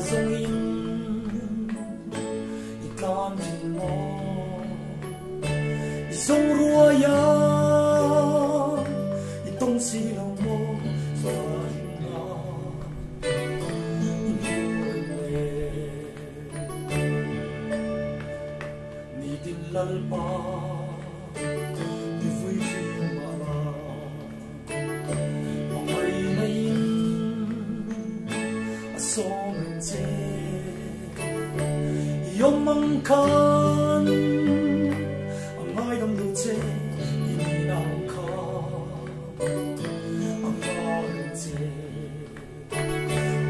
sông in Itlan mo Isong ruaya Itong silaw mo sa hinga Ni dinlal pa Di vui phi mara Mangay nain Asong enche Iyong mangkan Ang ay damdutse Ininang ka Ang maritse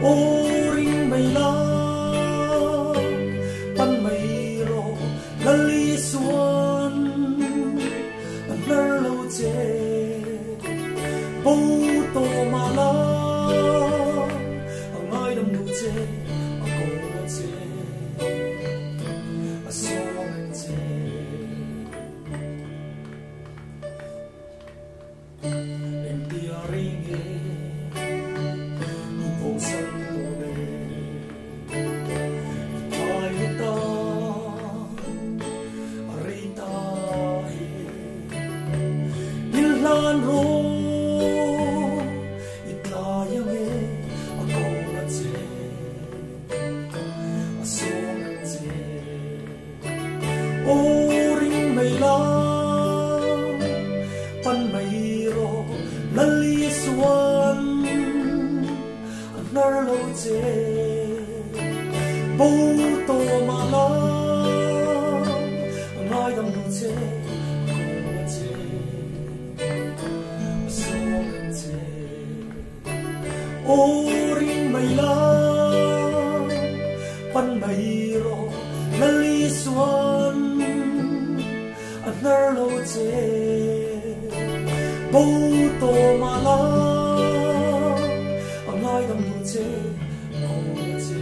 Oring may lang Panmayro Lalisuan Ang narlautse Puto malang Ang ay damdutse Ako atse Oring may lang Panmayro Lalisuan Ang narlautse Puto malang Ang ay damdutse Ako atse Asong atse Oring may lang Panmayro Lalisuan Ang narlautse Puto malang Ang ay damdutse Ako atse